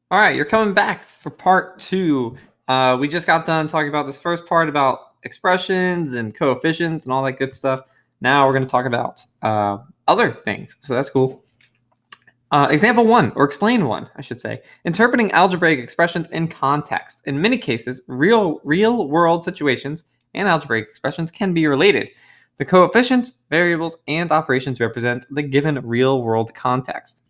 All right, you're coming back for part two. We just got done talking about this first part about expressions and coefficients and all that good stuff. Now we're going to talk about other things. So that's cool. Example one, or explain one, I should say. Interpreting algebraic expressions in context. In many cases, real world situations and algebraic expressions can be related. The coefficients, variables, and operations represent the given real world context.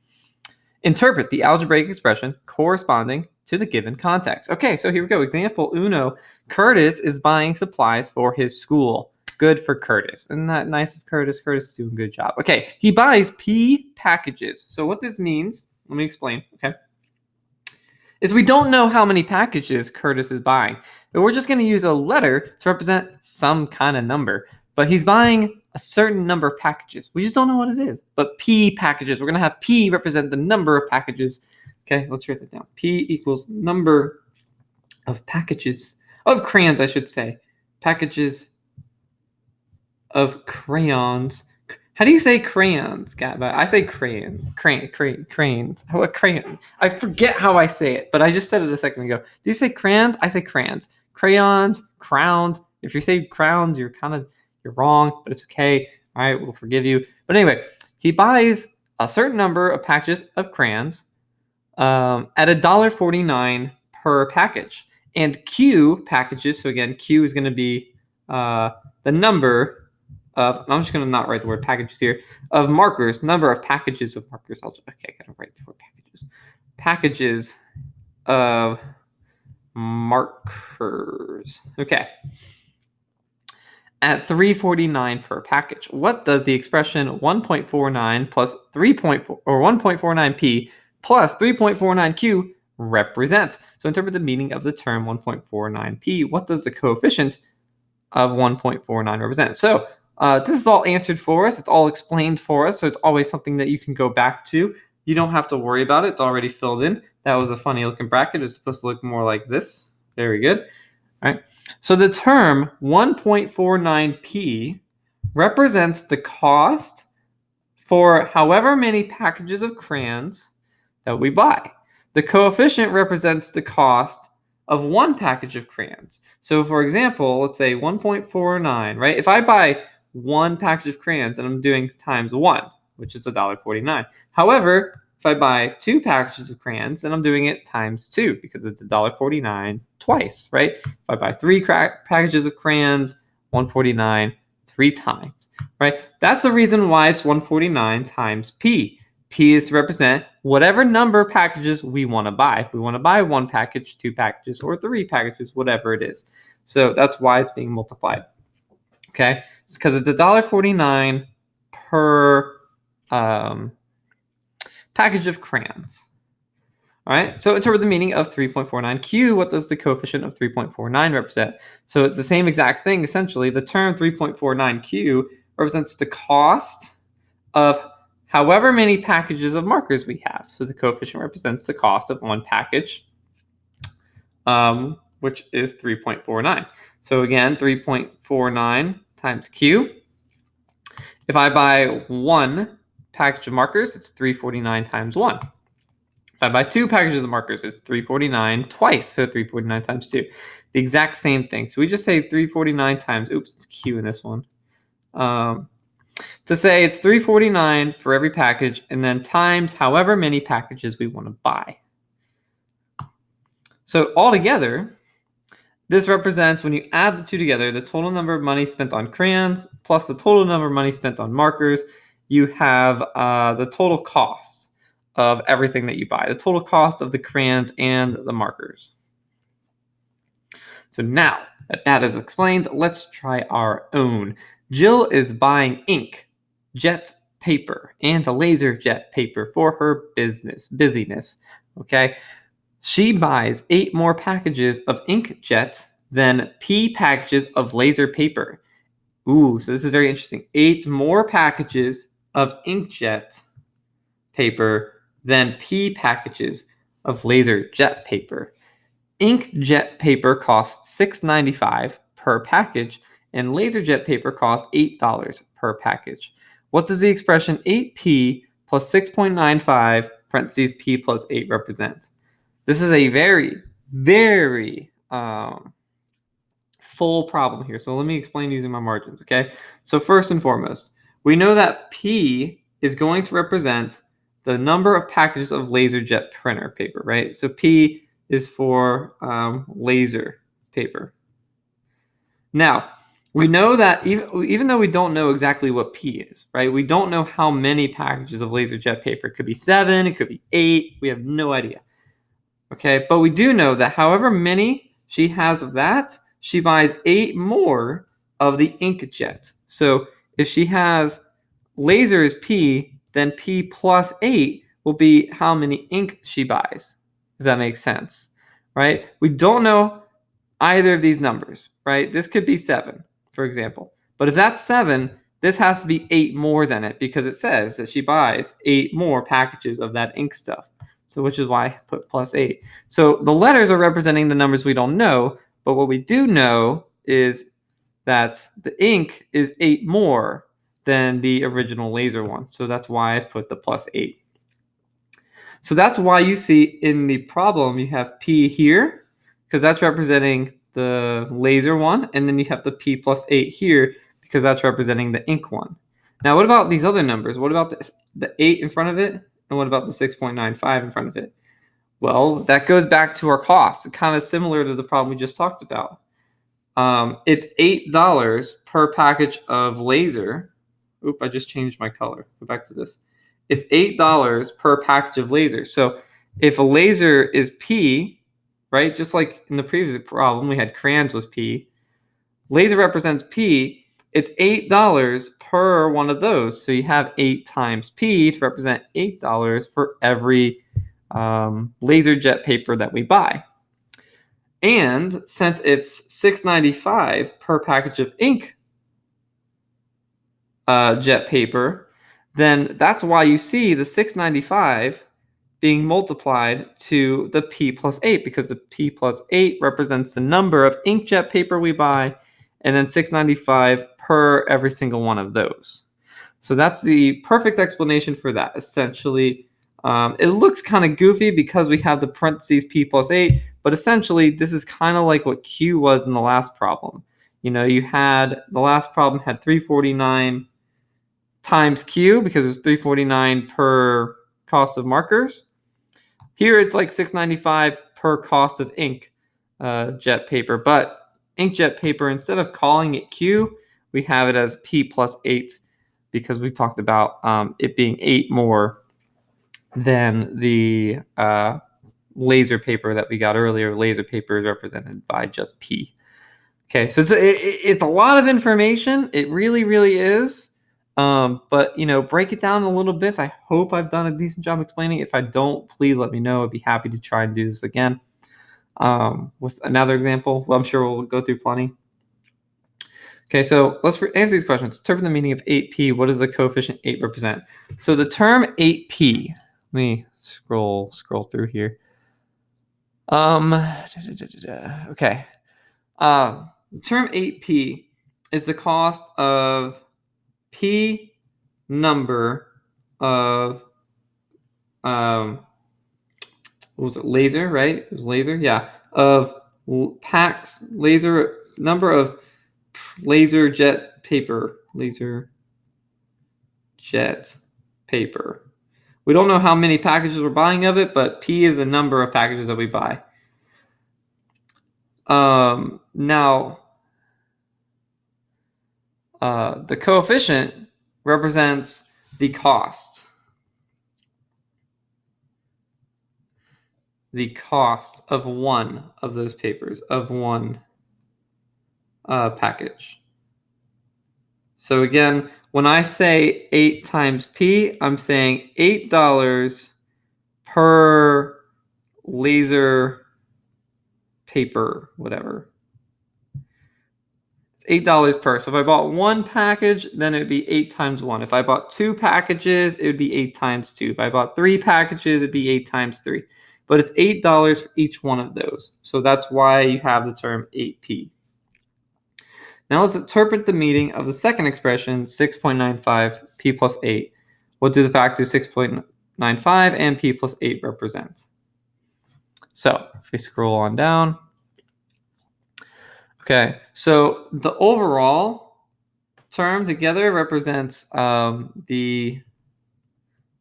Interpret the algebraic expression corresponding to the given context. Okay, so here we go. Example uno. Curtis is buying supplies for his school. Good for Curtis. Isn't that nice of Curtis? Curtis is doing a good job. Okay, he buys P packages. So what this means, let me explain, okay, is we don't know how many packages Curtis is buying, but we're just going to use a letter to represent some kind of number. But he's buying a certain number of packages. We just don't know what it is. But P packages, we're going to have P represent the number of packages. Okay, let's write that down. P equals number of packages, of crayons, I should say. Packages of crayons. How do you say crayons, Gabba? I say crayons. Crayons. What crayon? I forget how I say it, but I just said it a second ago. Do you say crayons? I say crayons. Crayons, crowns. If you say crowns, you're wrong, but it's okay. All right, we'll forgive you. But anyway, he buys a certain number of packages of crayons at $1.49 per package. And Q packages, so again, Q is going to be the number of, I'm just going to not write the word packages here, of markers, number of packages of markers. Okay, I got to write the word packages. Packages of markers. Okay. At $3.49 per package. What does the expression 1.49 plus 3.4 or 1.49p plus 3.49q represent? So interpret the meaning of the term 1.49p. What does the coefficient of 1.49 represent? So this is all answered for us. It's all explained for us. So it's always something that you can go back to. You don't have to worry about it. It's already filled in. That was a funny looking bracket. It's supposed to look more like this. Very good. All right. So the term 1.49p represents the cost for however many packages of crayons that we buy. The coefficient represents the cost of one package of crayons. So for example, let's say 1.49, right? If I buy one package of crayons and I'm doing times 1, which is $1.49. However, if I buy 2 packages of crayons, then I'm doing it times 2 because it's $1.49 twice, right? If I buy 3 packages of crayons, $1.49 3 times, right? That's the reason why it's 149 times P. P is to represent whatever number of packages we want to buy. If we want to buy 1 package, 2 packages, or 3 packages, whatever it is. So that's why it's being multiplied. Okay, it's because it's $1.49 per package of crayons. All right, so interpret the meaning of 3.49q. What does the coefficient of 3.49 represent? So it's the same exact thing, essentially. The term 3.49q represents the cost of however many packages of markers we have. So the coefficient represents the cost of 1 package, which is 3.49. So again, 3.49 times q. If I buy 1 package of markers, it's 349 times 1. If I buy 2 packages of markers, it's 349 twice, so 349 times 2. The exact same thing. So we just say 349 times, oops, it's Q in this one. To say it's 349 for every package, and then times however many packages we want to buy. So altogether, this represents, when you add the two together, the total number of money spent on crayons plus the total number of money spent on markers. You have the total cost of everything that you buy, the total cost of the crayons and the markers. So now that that is explained, let's try our own. Jill is buying ink, jet paper, and a laser jet paper for her busyness. Okay. She buys 8 more packages of inkjet than P packages of laser paper. Ooh, so this is very interesting. 8 more packages of inkjet paper than P packages of laser jet paper. Inkjet paper costs $6.95 per package, and laser jet paper costs $8 per package. What does the expression 8P plus 6.95 parentheses P plus 8 represent? This is a very, very full problem here. So let me explain using my margins, okay? So first and foremost, we know that P is going to represent the number of packages of LaserJet printer paper, right? So P is for laser paper. Now, we know that even though we don't know exactly what P is, right? We don't know how many packages of LaserJet paper. It could be 7, it could be 8. We have no idea. Okay, but we do know that however many she has of that, she buys 8 more of the inkjet. So if she has laser is P, then P plus 8 will be how many ink she buys, if that makes sense, right? We don't know either of these numbers, right? This could be 7, for example. But if that's 7, this has to be 8 more than it because it says that she buys 8 more packages of that ink stuff. So which is why I put plus 8. So the letters are representing the numbers we don't know, but what we do know is that the ink is 8 more than the original laser one. So that's why I put the plus 8. So that's why you see in the problem you have P here, because that's representing the laser one, and then you have the P plus 8 here, because that's representing the ink one. Now, what about these other numbers? What about the 8 in front of it? And what about the 6.95 in front of it? Well, that goes back to our cost, kind of similar to the problem we just talked about. It's $8 per package of laser. Oop, I just changed my color. Go back to this. It's $8 per package of laser. So if a laser is P, right, just like in the previous problem, we had crayons was P. Laser represents P. It's $8 per one of those. So you have 8 times P to represent $8 for every LaserJet paper that we buy. And since it's $6.95 per package of ink jet paper, then that's why you see the $6.95 being multiplied to the P plus 8, because the P plus 8 represents the number of inkjet paper we buy, and then $6.95 per every single one of those. So that's the perfect explanation for that, essentially. It looks kind of goofy because we have the parentheses P plus 8, but essentially this is kind of like what Q was in the last problem. You know, you had, the last problem had 349 times Q because it's 349 per cost of markers. Here it's like $6.95 per cost of ink jet paper, but inkjet paper, instead of calling it Q, we have it as P plus 8 because we talked about it being 8 more than the laser paper that we got earlier. Laser paper is represented by just P. Okay, so it's a lot of information. It really, really is. But, you know, break it down a little bit. I hope I've done a decent job explaining. If I don't, please let me know. I'd be happy to try and do this again with another example. Well, I'm sure we'll go through plenty. Okay, so let's answer these questions. Interpret the meaning of 8p. What does the coefficient 8 represent? So the term 8p, let me scroll through here. Okay. The term 8p is the cost of P number of what was it, laser, right? It was laser, yeah. Of packs, laser, number of laser jet paper. Laser jet paper. We don't know how many packages we're buying of it, but P is the number of packages that we buy. Now, the coefficient represents the cost. The cost of one of those papers, of one package. So again, when I say 8 times P, I'm saying $8 per laser paper, whatever. It's $8 per. So if I bought one package, then it would be 8 times 1. If I bought 2 packages, it would be 8 times 2. If I bought 3 packages, it'd be 8 times 3. But it's $8 for each one of those. So that's why you have the term 8p. Now let's interpret the meaning of the second expression, 6.95 p plus 8. What do the factors 6.95 and p plus 8 represent? So if we scroll on down, okay, so the overall term together represents the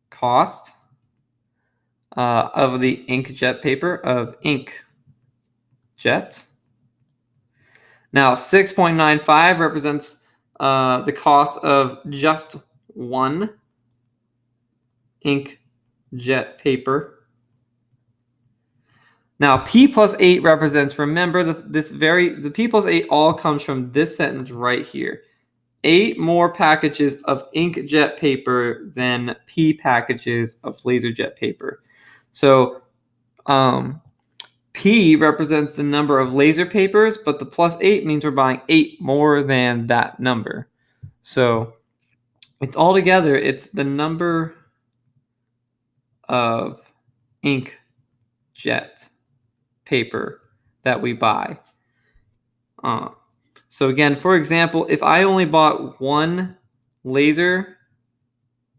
cost of the inkjet paper of inkjet. Now 6.95 represents the cost of just one inkjet paper. Now P plus 8 represents, remember, the P plus 8 all comes from this sentence right here. 8 more packages of inkjet paper than P packages of laserjet paper. So P represents the number of laser papers, but the plus 8 means we're buying 8 more than that number. So it's all together, it's the number of inkjet paper that we buy. So again, for example, if I only bought one laser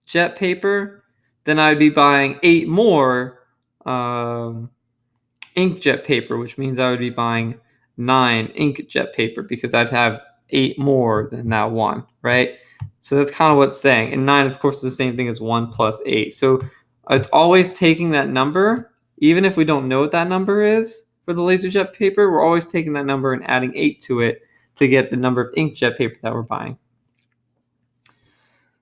jet paper, then I'd be buying 8 more inkjet paper, which means I would be buying 9 inkjet paper because I'd have 8 more than that one, right? So that's kind of what it's saying. And 9, of course, is the same thing as 1 plus 8. So it's always taking that number, even if we don't know what that number is for the laserjet paper, we're always taking that number and adding 8 to it to get the number of inkjet paper that we're buying.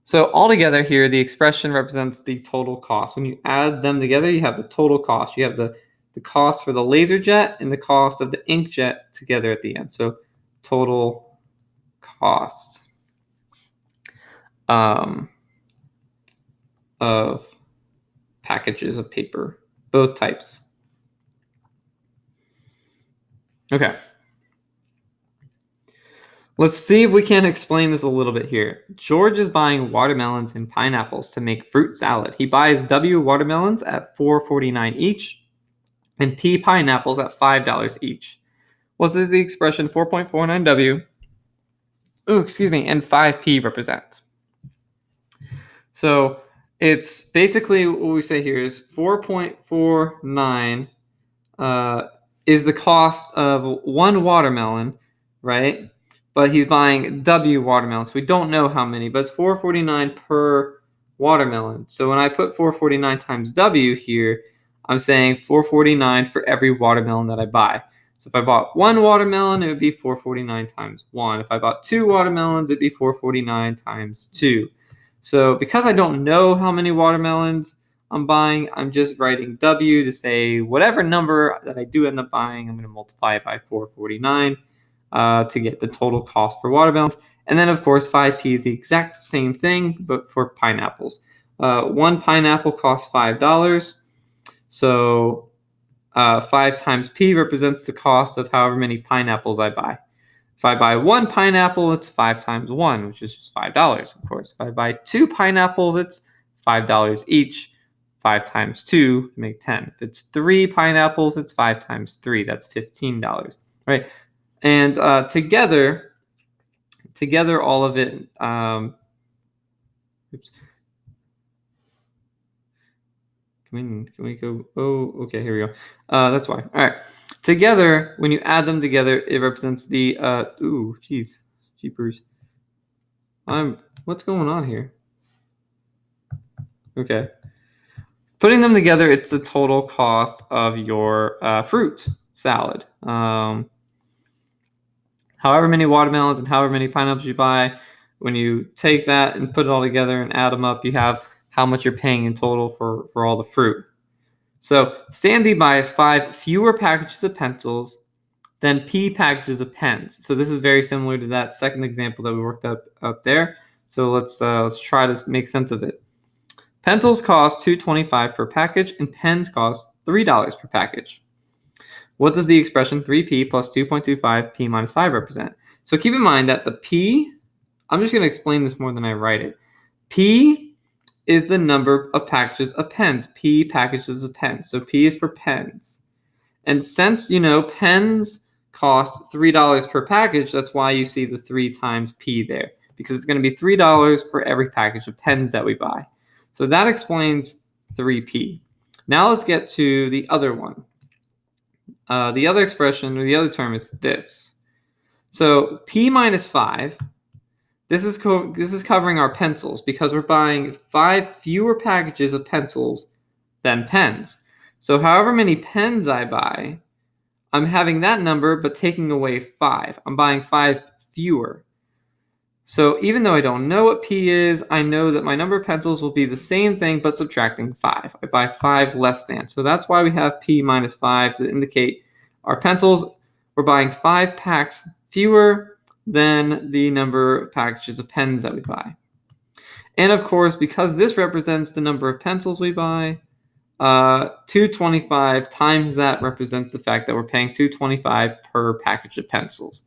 So altogether here, the expression represents the total cost. When you add them together, you have the total cost. You have the cost for the laser jet and the cost of the inkjet together at the end. So total cost of packages of paper, both types. Okay. Let's see if we can explain this a little bit here. George is buying watermelons and pineapples to make fruit salad. He buys W watermelons at $4.49 each and P pineapples at $5 each. What does the expression 4.49W and 5P represent? So it's basically what we say here is 4.49 is the cost of one watermelon, right? But he's buying W watermelons. We don't know how many, but it's $4.49 per watermelon. So when I put 4.49 times W here, I'm saying $4.49 for every watermelon that I buy. So if I bought one watermelon, it would be $4.49 times 1. If I bought 2 watermelons, it'd be $4.49 times 2. So because I don't know how many watermelons I'm buying, I'm just writing W to say whatever number that I do end up buying, I'm going to multiply it by 4.49 to get the total cost for watermelons. And then, of course, 5P is the exact same thing, but for pineapples. One pineapple costs $5. So 5 times P represents the cost of however many pineapples I buy. If I buy one pineapple, it's 5 times 1, which is just $5, of course. If I buy 2 pineapples, it's $5 each. 5 times 2 make 10. If it's 3 pineapples, it's 5 times 3. That's $15, right? And together, all of it. Oops. Can we go? Oh, okay. Here we go. That's why. All right. Together, when you add them together, it represents the. Ooh, geez, jeepers. What's going on here? Okay. Putting them together, it's the total cost of your fruit salad. However many watermelons and however many pineapples you buy, when you take that and put it all together and add them up, you have how much you're paying in total for all the fruit. So Sandy buys 5 fewer packages of pencils than P packages of pens. So this is very similar to that second example that we worked up there. So let's try to make sense of it. Pencils cost $2.25 per package, and pens cost $3 per package. What does the expression 3P plus 2.25 P minus 5 represent? So keep in mind that the P, I'm just going to explain this more than I write it. P is the number of packages of pens. P packages of pens. So P is for pens. And since, pens cost $3 per package, that's why you see the 3 times P there. Because it's going to be $3 for every package of pens that we buy. So that explains 3P. Now let's get to the other one. The other expression, or the other term, is this. So p minus 5, this is covering our pencils because we're buying 5 fewer packages of pencils than pens. So however many pens I buy, I'm having that number but taking away 5. I'm buying 5 fewer. So even though I don't know what p is, I know that my number of pencils will be the same thing but subtracting 5. I buy 5 less than. So that's why we have p minus 5 to indicate our pencils. We're buying 5 packs fewer than the number of packages of pens that we buy. And of course, because this represents the number of pencils we buy, 225 times that represents the fact that we're paying $2.25 per package of pencils.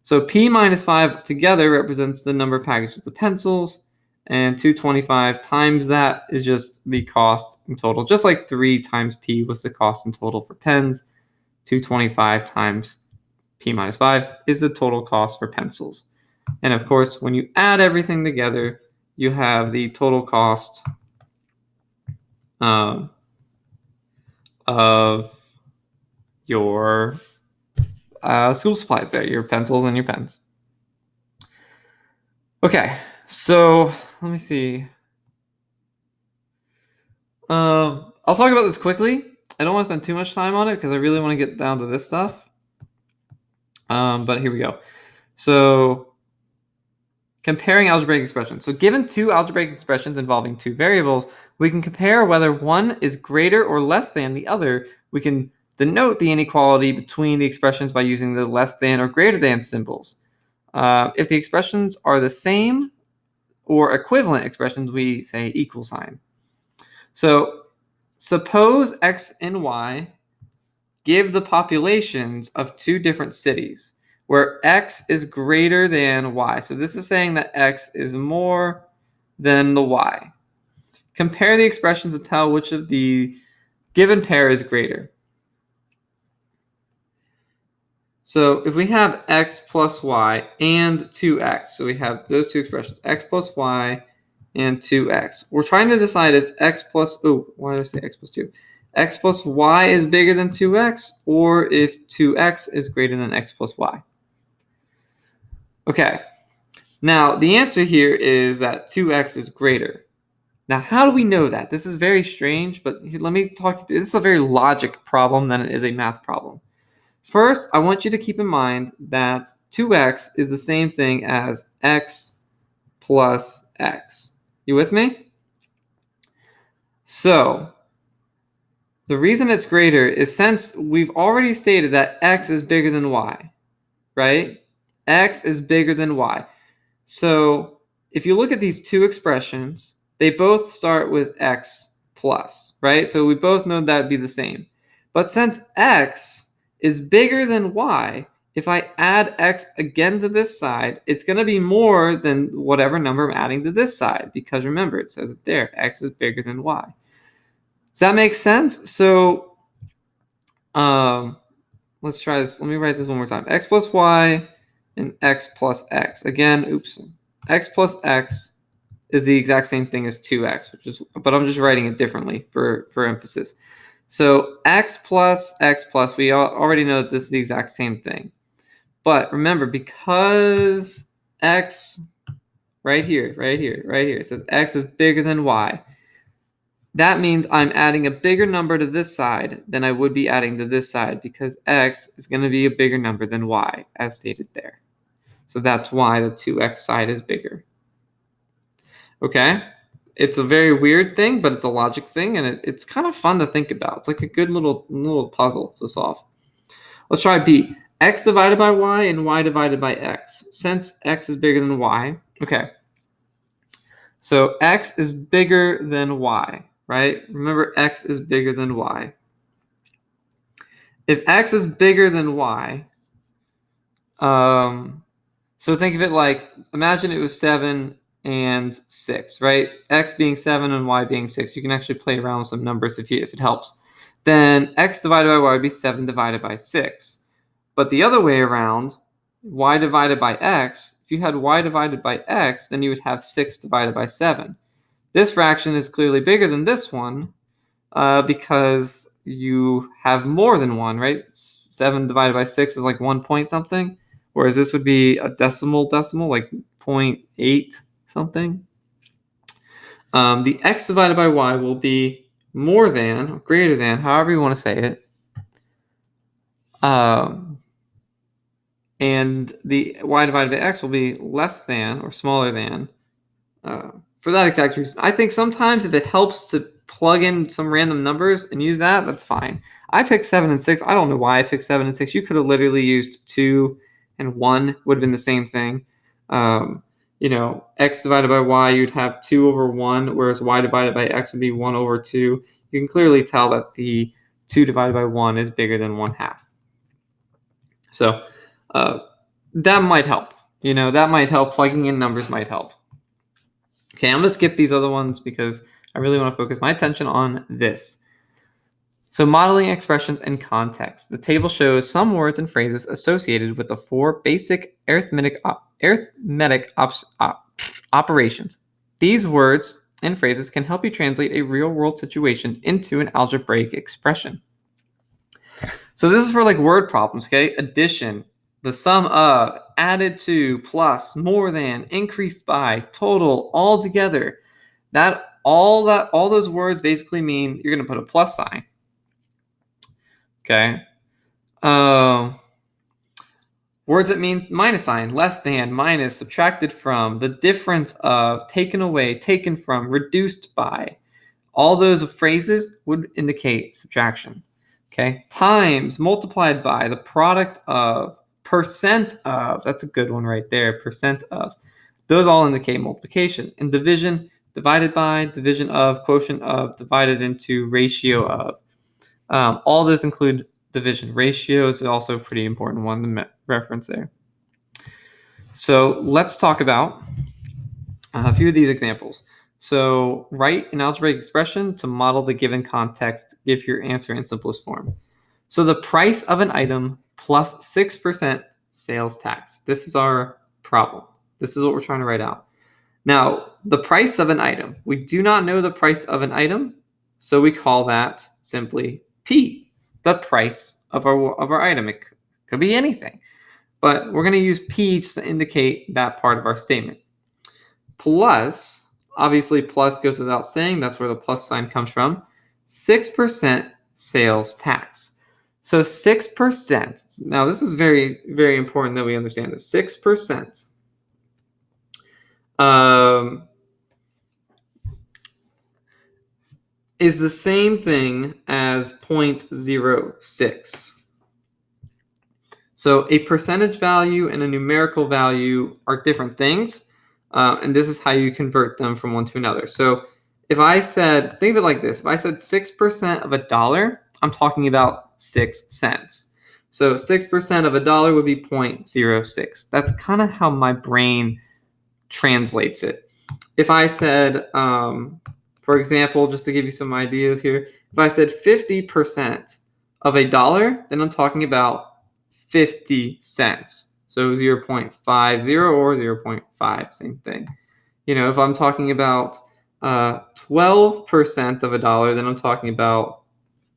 So p minus 5 together represents the number of packages of pencils, and 225 times that is just the cost in total. Just like 3 times p was the cost in total for pens, 225 times p minus 5 is the total cost for pencils. And of course, when you add everything together, you have the total cost of your school supplies there, your pencils and your pens. Okay, so let me see. I'll talk about this quickly. I don't want to spend too much time on it because I really want to get down to this stuff. But here we go. So comparing algebraic expressions. So given 2 algebraic expressions involving 2 variables, we can compare whether one is greater or less than the other. We can denote the inequality between the expressions by using the less than or greater than symbols. If the expressions are the same or equivalent expressions, we say equal sign. So suppose x and y give the populations of 2 different cities where x is greater than y. So this is saying that x is more than the y. Compare the expressions to tell which of the given pair is greater. So if we have x plus y and 2x, so we have those 2 expressions, x plus y and 2x. We're trying to decide if x plus, why did I say x plus 2? X plus y is bigger than 2x, or if 2x is greater than x plus y. Okay, now the answer here is that 2x is greater. Now, how do we know that? This is very strange, but let me talk. This is a very logic problem than it is a math problem. First, I want you to keep in mind that 2x is the same thing as x plus x. You with me? So, the reason it's greater is since we've already stated that x is bigger than y, right? X is bigger than y. So, if you look at these 2 expressions, they both start with x plus, right? So we both know that would be the same. But since x is bigger than y, if I add x again to this side, it's going to be more than whatever number I'm adding to this side. Because remember, it says it there, x is bigger than y. Does that make sense? So let's try this. Let me write this one more time. X plus y and x plus x. Again, x plus x is the exact same thing as 2x, but I'm just writing it differently for emphasis. So x plus, we already know that this is the exact same thing. But remember, because x, right here, it says x is bigger than y. That means I'm adding a bigger number to this side than I would be adding to this side because x is going to be a bigger number than y, as stated there. So that's why the 2x side is bigger. Okay? It's a very weird thing, but it's a logic thing, and it's kind of fun to think about. It's like a good little puzzle to solve. Let's try B. X divided by y and y divided by x. Since x is bigger than y, okay. So x is bigger than y, right? Remember, x is bigger than y. If x is bigger than y, so think of it like, imagine it was 7 and 6, right? X being 7 and y being 6. You can actually play around with some numbers if it helps. Then x divided by y would be 7 divided by 6. But the other way around, y divided by x, if you had y divided by x, then you would have 6 divided by 7. This fraction is clearly bigger than this one because you have more than one, right? 7 divided by 6 is like 1 point something, whereas this would be a decimal, like 0.8 something. The x divided by y will be more than or greater than, however you want to say it. And the y divided by x will be less than or smaller than. For that exact reason. I think sometimes if it helps to plug in some random numbers and use that, that's fine. I picked 7 and 6. I don't know why I picked 7 and 6. You could have literally used 2 and 1 would have been the same thing. X divided by y, you'd have 2 over 1, whereas y divided by x would be 1 over 2. You can clearly tell that the 2 divided by 1 is bigger than 1/2. So that might help. That might help. Plugging in numbers might help. Okay, I'm going to skip these other ones because I really want to focus my attention on this. So modeling expressions and context. The table shows some words and phrases associated with the 4 basic arithmetic operations. These words and phrases can help you translate a real-world situation into an algebraic expression. So this is for like word problems, okay? Addition, the sum of, added to, plus, more than, increased by, total, all together. All those words basically mean you're going to put a plus sign. Okay. Words that means minus sign, less than, minus, subtracted from, the difference of, taken away, taken from, reduced by. All those phrases would indicate subtraction. Okay. Times, multiplied by, the product of, percent of, that's a good one right there, percent of. Those all indicate multiplication. And division, divided by, division of, quotient of, divided into, ratio of. All those include division. Ratio is also a pretty important one to reference there. So let's talk about a few of these examples. So write an algebraic expression to model the given context. Give your answer in simplest form. So the price of an item plus 6% sales tax. This is our problem. This is what we're trying to write out. Now, the price of an item. We do not know the price of an item, so we call that simply P, the price of our item. It could be anything, but we're going to use P just to indicate that part of our statement. Plus, obviously plus goes without saying. That's where the plus sign comes from. 6% sales tax. So 6%. Now, this is very, very important that we understand this. 6%. Is the same thing as 0.06. So a percentage value and a numerical value are different things, and this is how you convert them from one to another. So if I said, think of it like this, if I said 6% of a dollar, I'm talking about 6 cents. So 6% of a dollar would be 0.06. That's kind of how my brain translates it. If I said, for example, just to give you some ideas here, if I said 50% of a dollar, then I'm talking about 50 cents. So 0.50 or 0.5, same thing. If I'm talking about 12% of a dollar, then I'm talking about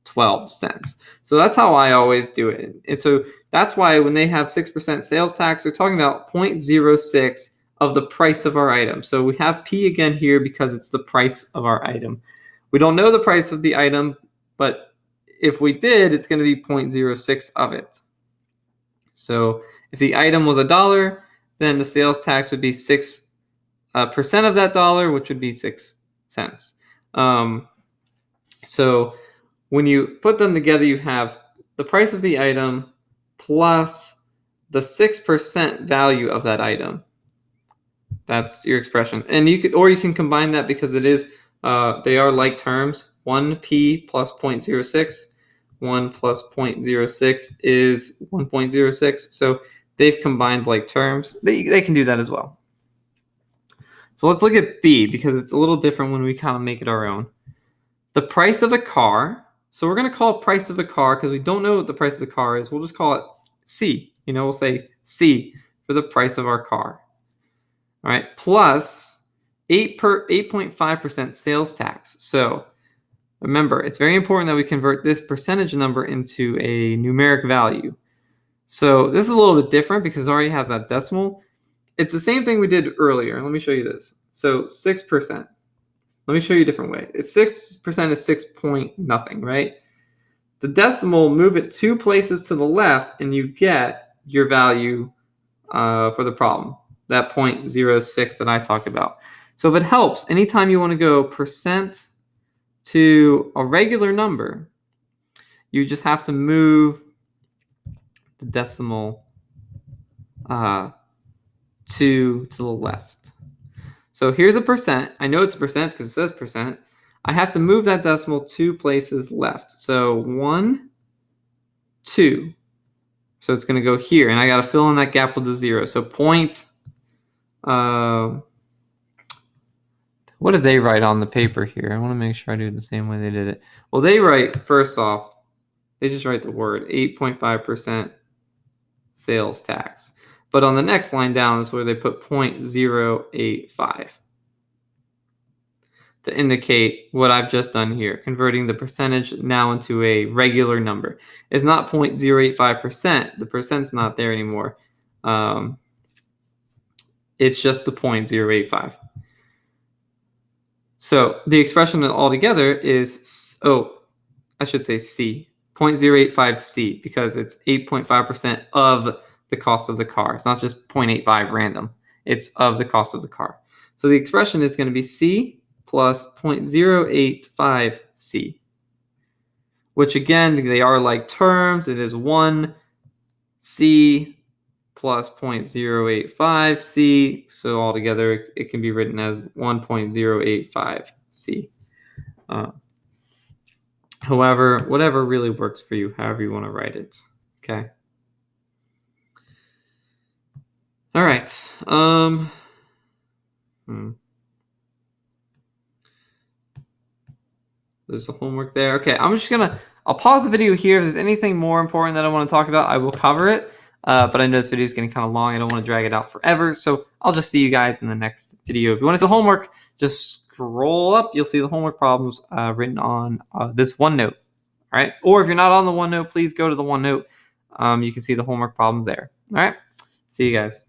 12 cents. So that's how I always do it. And so that's why when they have 6% sales tax, they're talking about 0.06 of the price of our item. So we have P again here because it's the price of our item. We don't know the price of the item, but if we did, it's going to be 0.06 of it. So if the item was $1, then the sales tax would be 6% of that dollar, which would be 6 cents. So when you put them together, you have the price of the item plus the 6% value of that item. That's your expression. And you can combine that because it is, they are like terms. 1p plus 0.06. 1 plus 0.06 is 1.06. So they've combined like terms. They can do that as well. So let's look at B because it's a little different when we kind of make it our own. The price of a car. So we're going to call price of a car because we don't know what the price of the car is. We'll just call it C. We'll say C for the price of our car. All right, plus 8.5% sales tax. So Remember, it's very important that we convert this percentage number into a numeric value. So this is a little bit different because it already has that decimal. It's the same thing we did earlier. Let me show you this. So 6%. Let me show you a different way. It's 6% is 6 point nothing, right? The decimal, move it 2 places to the left, and you get your value for the problem, that 0.06 that I talked about. So if it helps, anytime you want to go percent to a regular number, you just have to move the decimal to the left. So here's a percent. I know it's a percent because it says percent. I have to move that decimal 2 places left. So 1, 2. So it's going to go here, and I got to fill in that gap with the 0. So what did they write on the paper here? I want to make sure I do it the same way they did it. Well, they write, first off, they just write the word 8.5% sales tax. But on the next line down is where they put 0.085 to indicate what I've just done here, converting the percentage now into a regular number. It's not 0.085%. The percent's not there anymore. It's just the 0.085. So the expression altogether is, I should say C, 0.085C, because it's 8.5% of the cost of the car. It's not just 0.85 random. It's of the cost of the car. So the expression is going to be C plus 0.085C, which again, they are like terms. It is 1C plus 0.085C. So altogether, it can be written as 1.085C. However, whatever really works for you, however you want to write it. Okay. All right. There's the homework there. Okay, I'll pause the video here. If there's anything more important that I want to talk about, I will cover it. But I know this video is getting kind of long. I don't want to drag it out forever. So I'll just see you guys in the next video. If you want to see the homework, just scroll up. You'll see the homework problems written on this OneNote. All right. Or if you're not on the OneNote, please go to the OneNote. You can see the homework problems there. All right. See you guys.